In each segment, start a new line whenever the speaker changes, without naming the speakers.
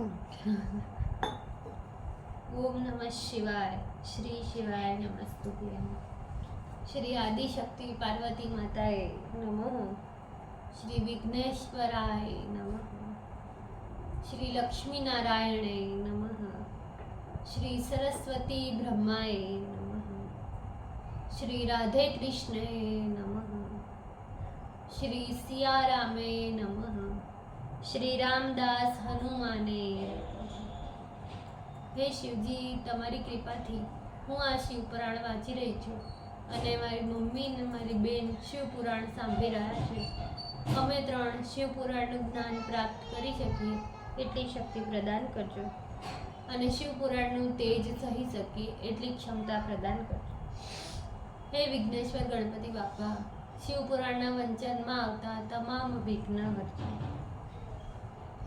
ओम नमः शिवाय। श्री शिवाय नमस्तुभ्य। श्री आदिशक्ति पार्वती माताए नमः। श्री विघ्नेश्वराय नमः। श्री लक्ष्मी नारायणे नमः। श्री सरस्वती ब्रह्माय नमः। श्री राधे कृष्णे नमः। श्री सियारामे नमः। श्री रामदास हनुमाने। हे शिवजी, તમારી કૃપાથી હું આ શિવપુરાણ વાંચી રહી છું અને મારી મમ્મી અને મારી બેન શિવપુરાણ સાંભળી રહ્યા છે. અમે ત્રણ શિવપુરાણનું જ્ઞાન પ્રાપ્ત કરી શકીએ એટલી શક્તિ પ્રદાન કરજો અને શિવપુરાણનું તેજ સહી શકીએ એટલી ક્ષમતા પ્રદાન કરજો. હે વિઘ્નેશ્વર ગણપતિ બાપા, શિવપુરાણના વંચનમાં આવતા તમામ વિઘ્ન હરજો.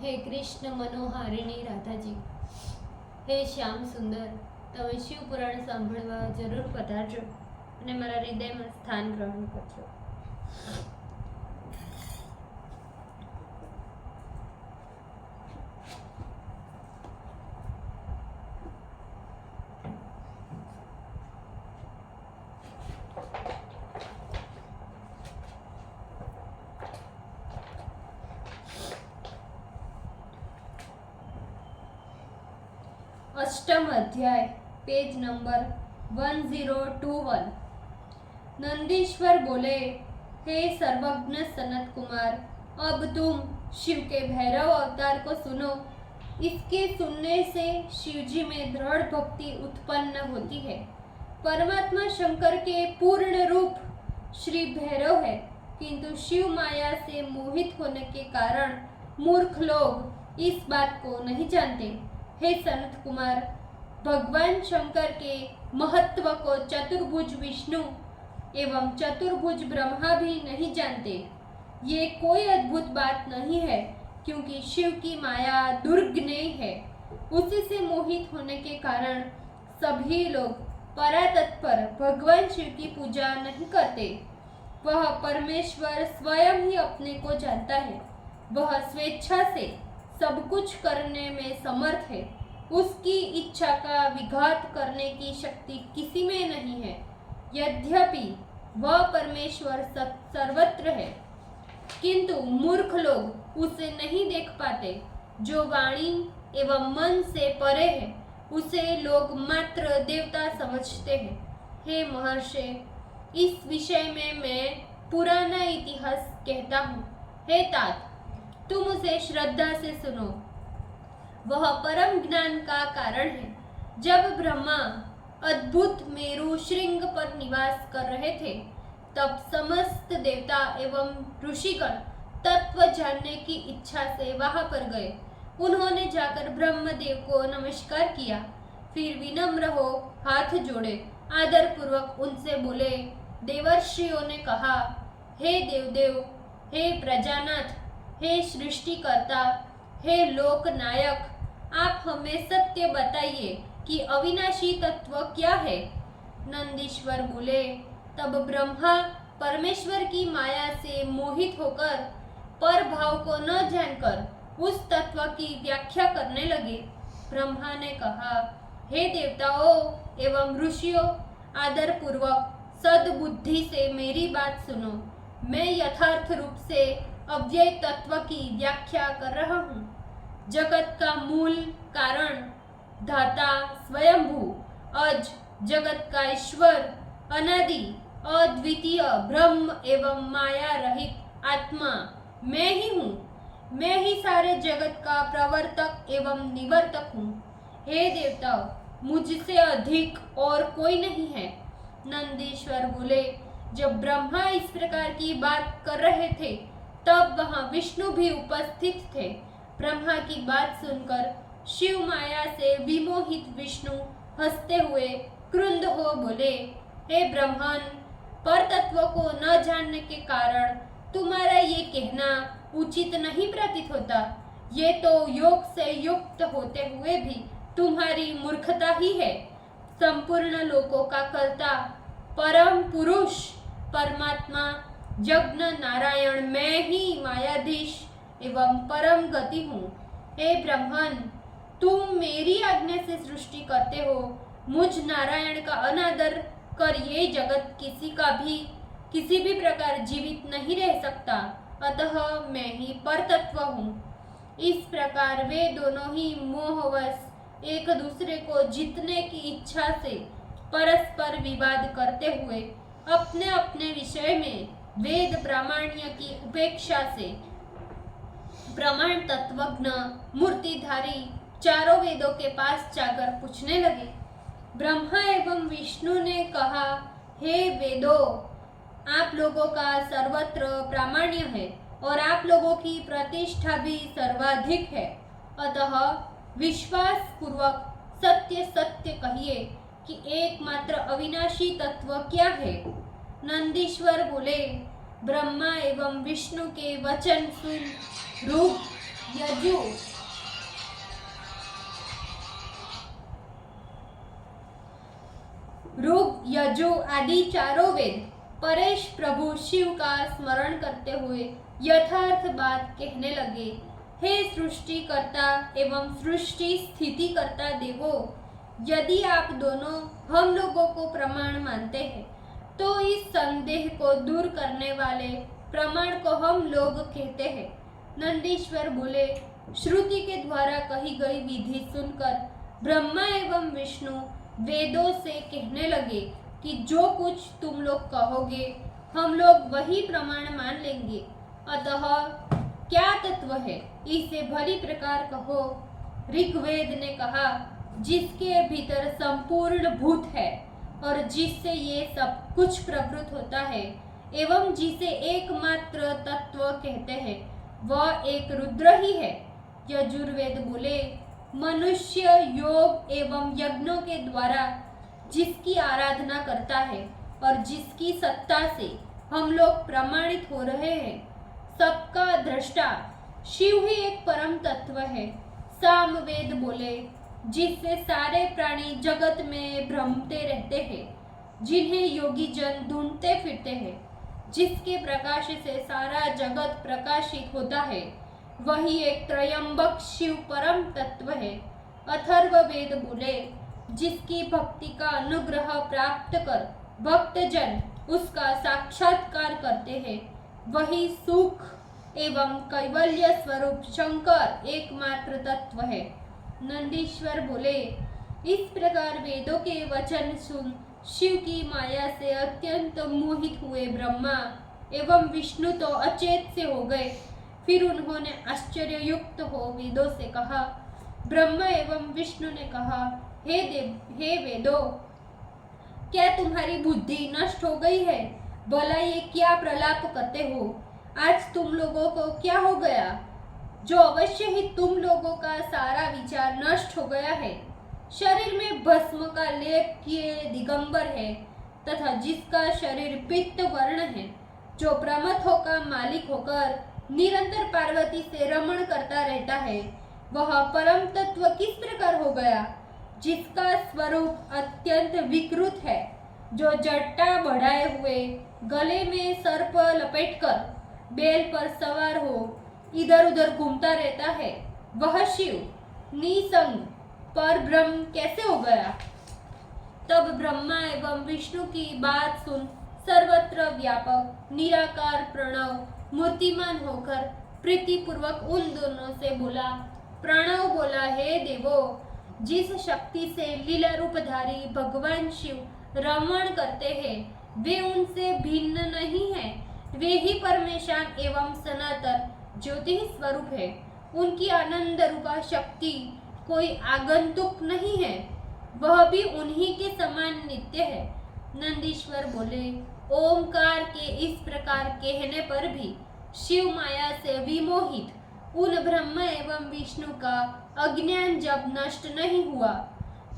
હે કૃષ્ણ મનોહારિણી રાધાજી, હે શ્યામ સુંદર, તમે શિવપુરાણ સાંભળવા જરૂર પધારજો અને મારા હૃદયમાં સ્થાન ગ્રહણ કરજો. अष्टम अध्याय, पेज नंबर 1021। नंदीश्वर बोले, हे सर्वज्ञ सनत कुमार, अब तुम शिव के भैरव अवतार को सुनो। इसके सुनने से शिवजी में दृढ़ भक्ति उत्पन्न होती है। परमात्मा शंकर के पूर्ण रूप श्री भैरव है, किंतु शिव माया से मोहित होने के कारण मूर्ख लोग इस बात को नहीं जानते। हे सनत कुमार, भगवान शंकर के महत्व को चतुर्भुज विष्णु एवं चतुर्भुज ब्रह्मा भी नहीं जानते। ये कोई अद्भुत बात नहीं है, क्योंकि शिव की माया दुर्ग्नेय है। उसी से मोहित होने के कारण सभी लोग परातत्पर भगवान शिव की पूजा नहीं करते। वह परमेश्वर स्वयं ही अपने को जानता है। वह स्वेच्छा से सब कुछ करने में समर्थ है। उसकी इच्छा का विघात करने की शक्ति किसी में नहीं है। यद्यपि वह परमेश्वर सर्वत्र है, किंतु मूर्ख लोग उसे नहीं देख पाते। जो वाणी एवं मन से परे है, उसे लोग मात्र देवता समझते हैं। हे महर्षि, इस विषय में मैं पुराना इतिहास कहता हूँ। हे तात, तुम उसे श्रद्धा से सुनो। वह परम ज्ञान का कारण है। जब ब्रह्मा अद्भुत मेरु श्रृंग पर निवास कर रहे थे, तब समस्त देवता एवं ऋषिगण तत्व जानने की इच्छा से वहां पर गए। उन्होंने जाकर ब्रह्मदेव को नमस्कार किया, फिर विनम्र हो हाथ जोड़े आदर पूर्वक उनसे बोले। देवर्षियों ने कहा, हे देवदेव, हे प्रजानाथ, हे सृष्टिकर्ता, हे लोकनायक, आप हमें सत्य बताइए कि अविनाशी तत्व क्या है। नंदीश्वर बोले, तब ब्रह्मा परमेश्वर की माया से मोहित होकर पर भाव को न जानकर उस तत्व की व्याख्या करने लगे। ब्रह्मा ने कहा, हे देवताओं एवं ऋषियों, आदर पूर्वक सद्बुद्धि से मेरी बात सुनो। मैं यथार्थ रूप से अव्यय तत्व की व्याख्या कर रहा हूँ। जगत का मूल कारण, धाता, स्वयंभू, अज, जगत का ईश्वर, अनादि, अद्वितीय ब्रह्म एवं माया रहित आत्मा मैं ही हूँ। मैं ही सारे जगत का प्रवर्तक एवं निवर्तक हूँ। हे देवताओं, मुझसे अधिक और कोई नहीं है। नंदीश्वर बोले, जब ब्रह्मा इस प्रकार की बात कर रहे थे, तब वहां विष्णु भी उपस्थित थे। ब्रह्मा की बात सुनकर शिव माया से विमोहित विष्णु हंसते हुए क्रुद्ध हो बोले, हे ब्रह्मन, पर तत्व को न जानने के कारण तुम्हारा ये कहना उचित नहीं प्रतीत होता। ये तो योग से युक्त होते हुए भी तुम्हारी मूर्खता ही है। संपूर्ण लोकों का कर्ता परम पुरुष परमात्मा जग्न नारायण मैं ही मायाधीश एवं परम गति हूँ। हे ब्रह्मन, तुम मेरी आज्ञा से सृष्टि करते हो, मुझ नारायण का अनादर कर ये जगत किसी भी प्रकार जीवित नहीं रह सकता, अतः मैं ही परतत्व हूँ। इस प्रकार वे दोनों ही मोहवश एक दूसरे को जीतने की इच्छा से परस्पर विवाद करते हुए अपने अपने विषय में वेद प्रामाण्य की उपेक्षा से प्रमाण तत्वज्ञ मूर्तिधारी चारों वेदों के पास जाकर पूछने लगे। ब्रह्मा एवं विष्णु ने कहा, हे वेदों, आप लोगों का सर्वत्र प्रामाण्य है और आप लोगों की प्रतिष्ठा भी सर्वाधिक है, अतः विश्वास पूर्वक सत्य सत्य कहिए कि एकमात्र अविनाशी तत्व क्या है। नंदीश्वर बोले, ब्रह्मा एवं विष्णु के वचन सुन ऋग यजु आदि चारों वेद परेश प्रभु शिव का स्मरण करते हुए यथार्थ बात कहने लगे। हे सृष्टिकर्ता एवं सृष्टि स्थिति करता देवो, यदि आप दोनों हम लोगों को प्रमाण मानते हैं तो इस संदेह को दूर करने वाले प्रमाण को हम लोग कहते हैं। नंदीश्वर बोले, श्रुति के द्वारा कही गई विधि सुनकर ब्रह्मा एवं विष्णु वेदों से कहने लगे कि जो कुछ तुम लोग कहोगे हम लोग वही प्रमाण मान लेंगे, अतः क्या तत्व है इसे भली प्रकार कहो। ऋग्वेद ने कहा, जिसके भीतर संपूर्ण भूत है और जिससे ये सब कुछ प्रवृत्त होता है एवं जिसे एकमात्र तत्व कहते हैं वह एक रुद्र ही है। यजुर्वेद बोले, मनुष्य योग एवं यज्ञों के द्वारा जिसकी आराधना करता है और जिसकी सत्ता से हम लोग प्रमाणित हो रहे हैं, सबका दृष्टा शिव ही एक परम तत्व है। सामवेद बोले, जिससे सारे प्राणी जगत में भ्रमते रहते हैं, जिन्हें योगी जन ढूंढते फिरते हैं, जिसके प्रकाश से सारा जगत प्रकाशित होता है, वही एक त्रयंबक शिव परम तत्व है। अथर्ववेद बोले, जिसकी भक्ति का अनुग्रह प्राप्त कर भक्तजन उसका साक्षात्कार करते हैं, वही सुख एवं कैवल्य स्वरूप शंकर एकमात्र तत्व है। नंदीश्वर बोले, इस प्रकार वेदों के वचन सुन शिव की माया से अत्यंत मोहित हुए ब्रह्मा एवं विष्णु तो अचेत से हो गए। फिर उन्होंने आश्चर्ययुक्त हो वेदों से कहा। ब्रह्मा एवं विष्णु ने कहा, हे वेदों, क्या तुम्हारी बुद्धि नष्ट हो गई है? भला ये क्या प्रलाप करते हो? आज तुम लोगों को क्या हो गया, जो अवश्य ही तुम लोगों का सारा विचार नष्ट हो गया है। शरीर में भस्म का लेप किए दिगंबर है तथा जिसका शरीर पित्त वर्ण है, जो प्रमथों का मालिक होकर निरंतर पार्वती से रमण करता रहता है, वह परम तत्व किस प्रकार हो गया? जिसका स्वरूप अत्यंत विकृत है, जो जट्टा बढ़ाए हुए गले में सर्प लपेटकर बैल पर सवार हो इधर उधर घूमता रहता है, वह शिव निसंग पर ब्रह्म कैसे हो गया? तब ब्रह्मा एवं विष्णु की बात सुन सर्वत्र व्यापक निराकार प्रणव मूर्तिमान होकर प्रीतिपूर्वक उन दोनों से बोला। प्रणव बोला, हे देवो, जिस शक्ति से लीला रूपधारी भगवान शिव रमण करते हैं, वे उनसे भिन्न नहीं है। वे ही परमेशान एवं सनातन ज्योति स्वरूप है। उनकी आनंद रूपा शक्ति कोई आगंतुक नहीं है, वह भी उन्हीं के समान नित्य है। नंदीश्वर बोले, ओमकार के इस प्रकार कहने पर भी शिव माया से विमोहित उन ब्रह्मा एवं विष्णु का अज्ञान जब नष्ट नहीं हुआ,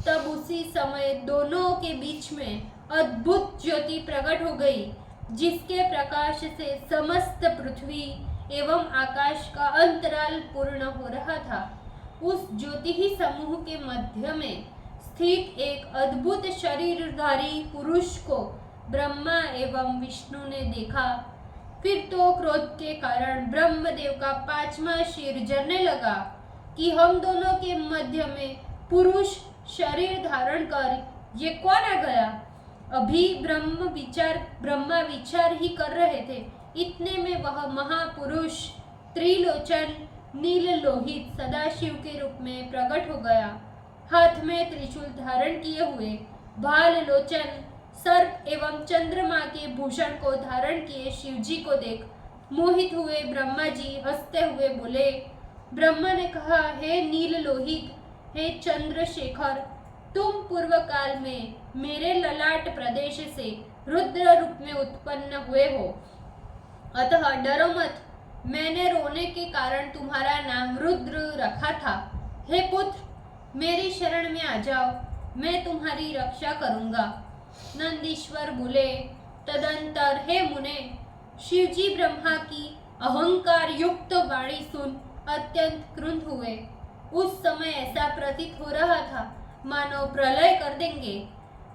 तब उसी समय दोनों के बीच में अद्भुत ज्योति प्रकट हो गई, जिसके प्रकाश से समस्त पृथ्वी एवं आकाश का अंतराल पूर्ण हो रहा था। उस ज्योति ही समूह के मध्य में स्थित एक अद्भुत शरीरधारी पुरुष को ब्रह्मा एवं विष्णु ने देखा। फिर तो क्रोध के कारण ब्रह्मदेव का 5वां शीर जलने लगा, कि हम दोनों के मध्य में पुरुष शरीर धारण कर ये कौन आ गया। अभी ब्रह्मा विचार ही कर रहे थे, इतने में वह महापुरुष त्रिलोचन नील लोहित सदाशिव के रूप में प्रकट हो गया। हाथ में त्रिशूल धारण किए हुए भाल लोचन सर्प एवं चंद्रमा के भूषण को धारण किए शिवजी को देख मोहित हुए ब्रह्मा जी हंसते हुए बोले। ब्रह्मा ने कहा, हे नील लोहित, हे चंद्रशेखर, तुम पूर्व काल में मेरे ललाट प्रदेश से रुद्र रूप में उत्पन्न हुए हो, अतः डरो मत। मैंने रोने के कारण तुम्हारा नाम रुद्र रखा था। हे पुत्र, मेरी शरण में आ जाओ, मैं तुम्हारी रक्षा करूंगा। नंदीश्वर बोले। तदंतर हे मुने, शिवजी ब्रह्मा की अहंकार युक्त वाणी सुन अत्यंत क्रुद्ध हुए। उस समय ऐसा प्रतीत हो रहा था मानो प्रलय कर देंगे।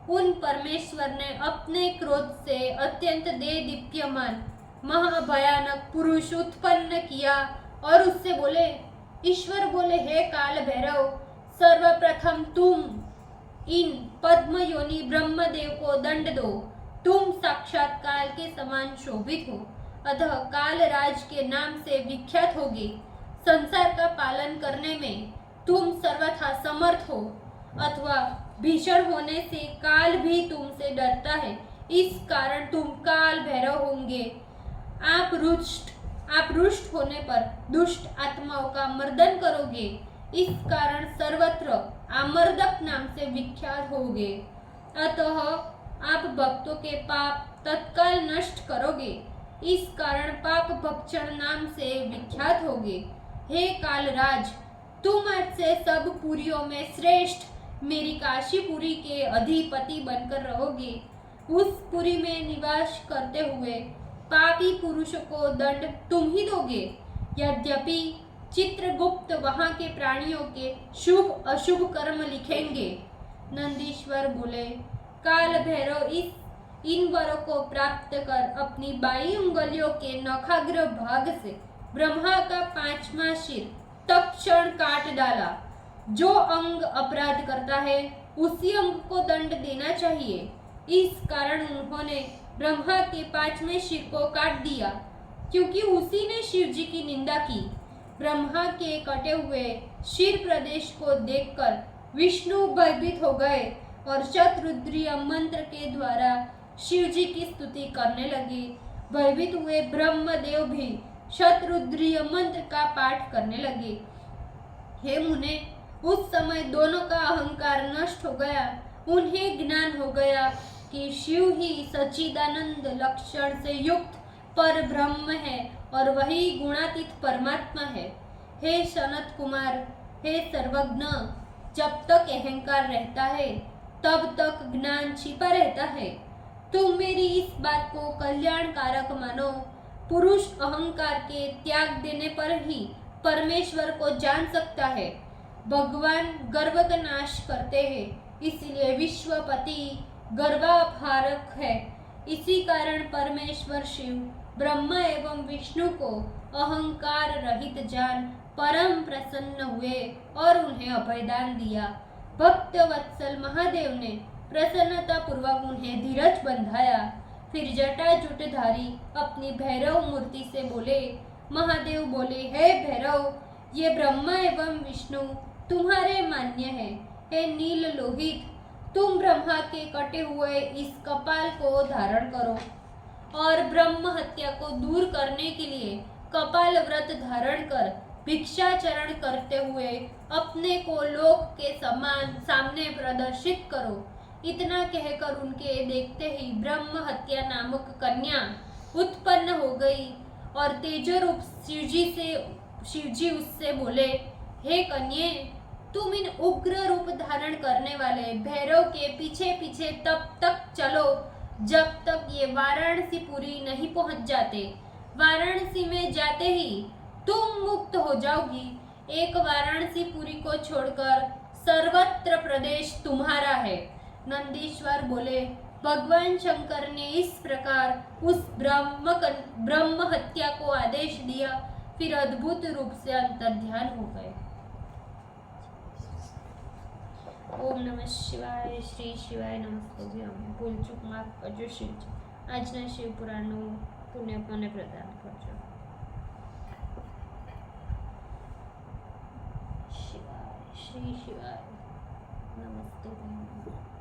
उन परमेश्वर ने अपने क्रोध से अत्यंत देदीप्यमान महाभयानक पुरुष उत्पन्न किया और उससे बोले। ईश्वर बोले, हे काल भैरव, सर्वप्रथम तुम इन पद्म योनि ब्रह्मदेव को दंड दो। तुम साक्षात काल के समान शोभित हो, अतः कालराज के नाम से विख्यात होगे। संसार का पालन करने में तुम सर्वथा समर्थ हो, अथवा भीषण होने से काल भी तुमसे डरता है, इस कारण तुम काल भैरव होंगे। आप रुष्ट होने पर दुष्ट आत्माओं का मर्दन करोगे, इस कारण सर्वत्र आमर्दक नाम से विख्यात होगे। अतः आप भक्तों के पाप तत्काल नष्ट करोगे, इस कारण पाप भक्षण नाम से विख्यात होगे। हे कालराज, तुम आज से सब पुरियों में श्रेष्ठ मेरी काशीपुरी के अधिपति बनकर रहोगे। उस पुरी में निवास करते हुए पापी पुरुषों को दंड तुम ही दोगे। यद्यपि चित्रगुप्त वहां के प्राणियों के शुभ अशुभ कर्म लिखेंगे। नंदीश्वर बोले। काल भैरव इन वरों को प्राप्त कर अपनी बाई उंगलियों के नखाग्र भाग से ब्रह्मा का 5वां सिर तत्क्षण काट डाला। जो अंग अपराध करता है उसी अंग को दंड देना चाहिए। इस कारण उन्होंने ब्रह्मा के 5वें सिर को काट दिया, क्योंकि उसी ने शिव जी की निंदा की। ब्रह्मा के कटे हुए शिर प्रदेश को देखकर विष्णु भयभीत हो गए और शतरुद्रीय मंत्र के द्वारा शिव जी की स्तुति करने लगे। भयभीत हुए ब्रह्मदेव भी शतरुद्रीय मंत्र का पाठ करने लगे। हे मुने, उस समय दोनों का अहंकार नष्ट हो गया। उन्हें ज्ञान हो गया कि शिव ही सच्चिदानंद लक्षण से युक्त पर ब्रह्म है और वही गुणातीत परमात्मा है। हे सनत कुमार, हे सर्वज्ञ, जब तक अहंकार रहता है तब तक ज्ञान छिपा रहता है। तुम मेरी इस बात को कल्याणकारक मानो। पुरुष अहंकार के त्याग देने पर ही परमेश्वर को जान सकता है। भगवान गर्व का नाश करते हैं, इसलिए विश्वपति गर्वापहारक है। इसी कारण परमेश्वर शिव ब्रह्मा एवं विष्णु को अहंकार रहित जान परम प्रसन्न हुए और उन्हें अभयदान दिया। भक्त वत्सल महादेव ने प्रसन्नता पूर्वक उन्हें धीरज बंधाया। फिर जटाजुटधारी अपनी भैरव मूर्ति से बोले। महादेव बोले, हे भैरव, ये ब्रह्मा एवं विष्णु तुम्हारे मान्य है। हे नील लोहित, तुम ब्रह्मा के कटे हुए इस कपाल को धारण करो और ब्रह्म हत्या को दूर करने के लिए कपाल व्रत धारण कर भिक्षाचरण करते हुए अपने को लोक के समान सामने प्रदर्शित करो। इतना कहकर उनके देखते ही ब्रह्म हत्या नामक कन्या उत्पन्न हो गई और तेजरूप शिवजी उससे बोले, हे कन्ये, तुम इन उग्र रूप धारण करने वाले भैरव के पीछे पीछे तब तक चलो जब तक ये वाराणसी पुरी नहीं पहुंच जाते। वाराणसी में जाते ही तुम मुक्त हो जाओगी। एक वाराणसी पुरी को छोड़कर सर्वत्र प्रदेश तुम्हारा है। नंदीश्वर बोले। भगवान शंकर ने इस प्रकार उस ब्रह्म हत्या को आदेश दिया। फिर अद्भुत रूप से अंतर्ध्यान हो गए। ઓમ નમઃ શિવાય. શ્રી શિવાય નમસ્તે. ભૂલચૂક માફ કરજો શિવજી. આજના શિવપુરાણનું પુણ્ય મને પ્રદાન કરજો. શિવાય શ્રી શિવાય નમસ્તે.